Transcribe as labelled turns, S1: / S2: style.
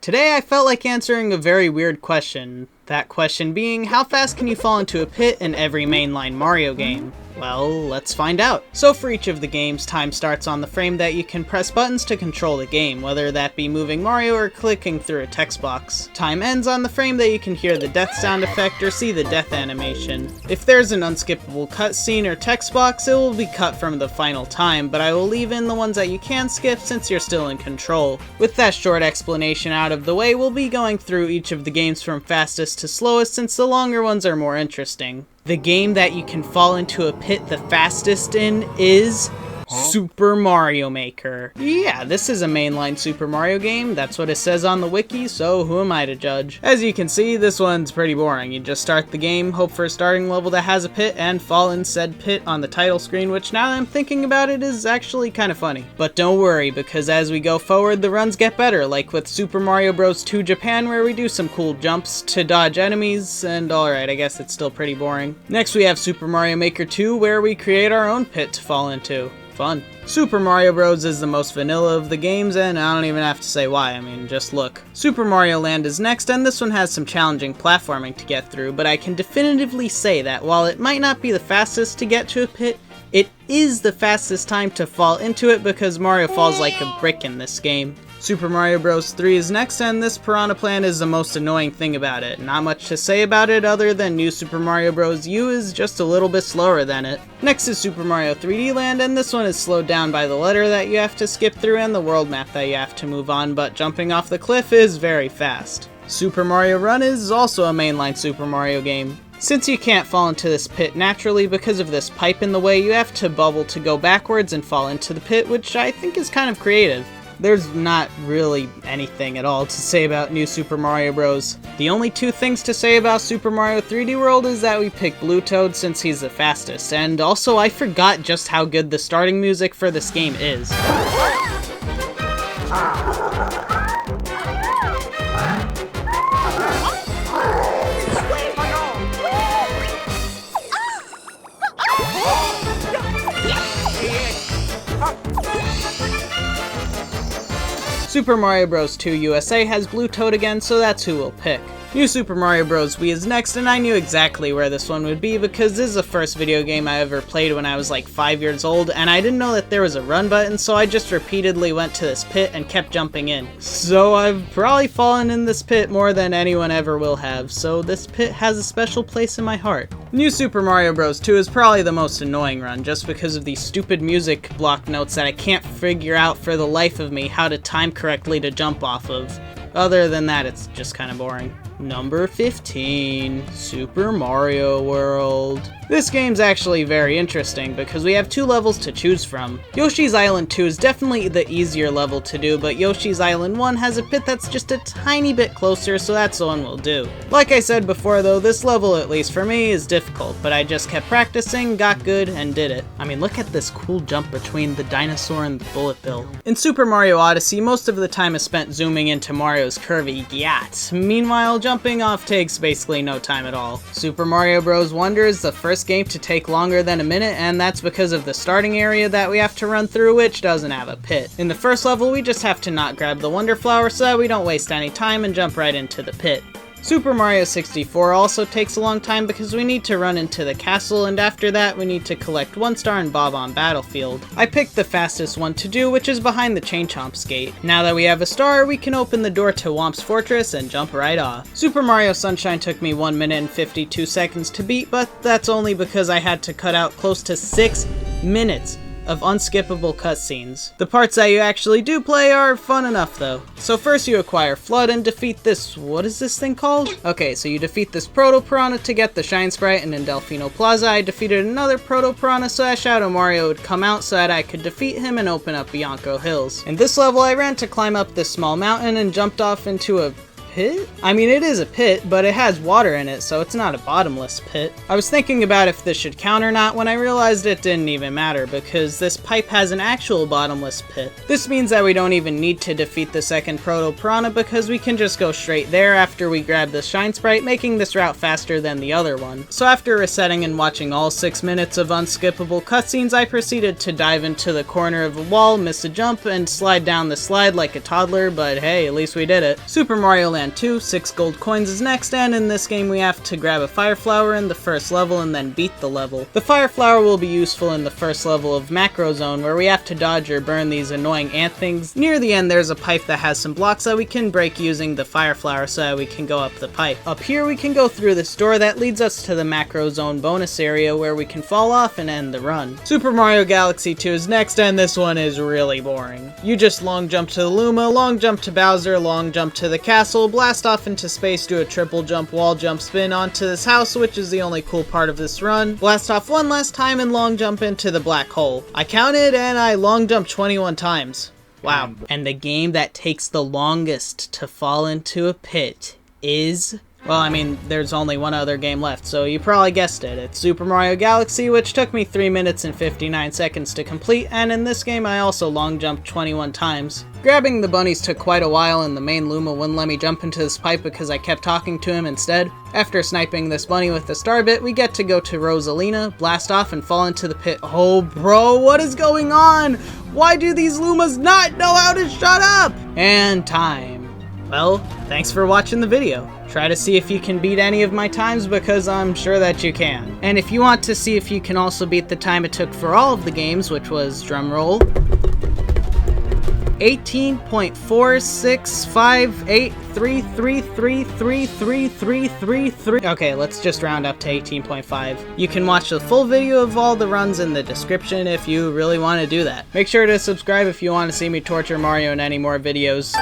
S1: Today I felt like answering a very weird question. That question being, how fast can you fall into a pit in every mainline Mario game? Well, let's find out. So for each of the games, time starts on the frame that you can press buttons to control the game, whether that be moving Mario or clicking through a text box. Time ends on the frame that you can hear the death sound effect or see the death animation. If there's an unskippable cutscene or text box, it will be cut from the final time, but I will leave in the ones that you can skip since you're still in control. With that short explanation out of the way, we'll be going through each of the games from fastest to slowest since the longer ones are more interesting. The game that you can fall into a pit the fastest in is Super Mario Maker. Yeah, this is a mainline Super Mario game, that's what it says on the wiki, so who am I to judge? As you can see, this one's pretty boring. You just start the game, hope for a starting level that has a pit, and fall in said pit on the title screen, which now that I'm thinking about it is actually kind of funny. But don't worry, because as we go forward, the runs get better, like with Super Mario Bros. 2 Japan, where we do some cool jumps to dodge enemies, and alright, I guess it's still pretty boring. Next we have Super Mario Maker 2, where we create our own pit to fall into. Fun. Super Mario Bros. Is the most vanilla of the games, and I don't even have to say why, I mean, just look. Super Mario Land is next, and this one has some challenging platforming to get through, but I can definitively say that while it might not be the fastest to get to a pit, it is the fastest time to fall into it because Mario falls like a brick in this game. Super Mario Bros. 3 is next, and this piranha plant is the most annoying thing about it. Not much to say about it other than New Super Mario Bros. U is just a little bit slower than it. Next is Super Mario 3D Land, and this one is slowed down by the letter that you have to skip through and the world map that you have to move on, but jumping off the cliff is very fast. Super Mario Run is also a mainline Super Mario game. Since you can't fall into this pit naturally because of this pipe in the way, you have to bubble to go backwards and fall into the pit, which I think is kind of creative. There's not really anything at all to say about New Super Mario Bros. The only two things to say about Super Mario 3D World is that we picked Blue Toad since he's the fastest, and also I forgot just how good the starting music for this game is. Super Mario Bros. 2 USA has Blue Toad again, so that's who we'll pick. New Super Mario Bros. Wii is next, and I knew exactly where this one would be because this is the first video game I ever played when I was like 5 years old, and I didn't know that there was a run button, so I just repeatedly went to this pit and kept jumping in. So I've probably fallen in this pit more than anyone ever will have, so this pit has a special place in my heart. New Super Mario Bros. 2 is probably the most annoying run, just because of these stupid music block notes that I can't figure out for the life of me how to time correctly to jump off of. Other than that, it's just kind of boring. Number 15, Super Mario World. This game's actually very interesting because we have two levels to choose from. Yoshi's Island 2 is definitely the easier level to do, but Yoshi's Island 1 has a pit that's just a tiny bit closer, so that's the one we'll do. Like I said before though, this level, at least for me, is difficult, but I just kept practicing, got good, and did it. I mean, look at this cool jump between the dinosaur and the bullet bill. In Super Mario Odyssey, most of the time is spent zooming into Mario's curvy yacht. Meanwhile, jumping off takes basically no time at all. Super Mario Bros. Wonder is the first game to take longer than a minute, and that's because of the starting area that we have to run through, which doesn't have a pit. In the first level, we just have to not grab the Wonder Flower so that we don't waste any time and jump right into the pit. Super Mario 64 also takes a long time because we need to run into the castle, and after that we need to collect 1 star in Bob-on Battlefield. I picked the fastest one to do, which is behind the Chain Chomp's gate. Now that we have a star, we can open the door to Whomp's Fortress and jump right off. Super Mario Sunshine took me 1 minute and 52 seconds to beat, but that's only because I had to cut out close to 6 minutes of unskippable cutscenes. The parts that you actually do play are fun enough though. So first you acquire Flood and defeat this, what is this thing called? Okay, so you defeat this Proto Piranha to get the Shine Sprite, and in Delfino Plaza I defeated another Proto Piranha so that Shadow Mario would come out so that I could defeat him and open up Bianco Hills. In this level I ran to climb up this small mountain and jumped off into a pit? I mean, it is a pit, but it has water in it, so it's not a bottomless pit. I was thinking about if this should count or not when I realized it didn't even matter, because this pipe has an actual bottomless pit. This means that we don't even need to defeat the second Proto Piranha because we can just go straight there after we grab the Shine Sprite, making this route faster than the other one. So after resetting and watching all 6 minutes of unskippable cutscenes, I proceeded to dive into the corner of a wall, miss a jump, and slide down the slide like a toddler, but hey, at least we did it. Super Mario Land 2, 6 gold coins is next, and in this game we have to grab a fire flower in the first level and then beat the level. The fire flower will be useful in the first level of Macro Zone, where we have to dodge or burn these annoying ant things. Near the end there's a pipe that has some blocks that we can break using the fire flower so that we can go up the pipe. Up here we can go through this door that leads us to the Macro Zone bonus area where we can fall off and end the run. Super Mario Galaxy 2 is next, and this one is really boring. You just long jump to the Luma, long jump to Bowser, long jump to the castle, blast off into space, do a triple jump, wall jump, spin onto this house, which is the only cool part of this run, blast off one last time, and long jump into the black hole. I counted and I long jumped 21 times. Wow. And the game that takes the longest to fall into a pit is... well, I mean, there's only one other game left, so you probably guessed it. It's Super Mario Galaxy, which took me 3 minutes and 59 seconds to complete, and in this game I also long jumped 21 times. Grabbing the bunnies took quite a while, and the main Luma wouldn't let me jump into this pipe because I kept talking to him instead. After sniping this bunny with the star bit, we get to go to Rosalina, blast off, and fall into the pit. Oh bro, what is going on? Why do these Lumas not know how to shut up? And time. Well, thanks for watching the video. Try to see if you can beat any of my times because I'm sure that you can. And if you want to see if you can also beat the time it took for all of the games, which was, drumroll, 18.4658333333333. Okay, let's just round up to 18.5. You can watch the full video of all the runs in the description if you really want to do that. Make sure to subscribe if you want to see me torture Mario in any more videos.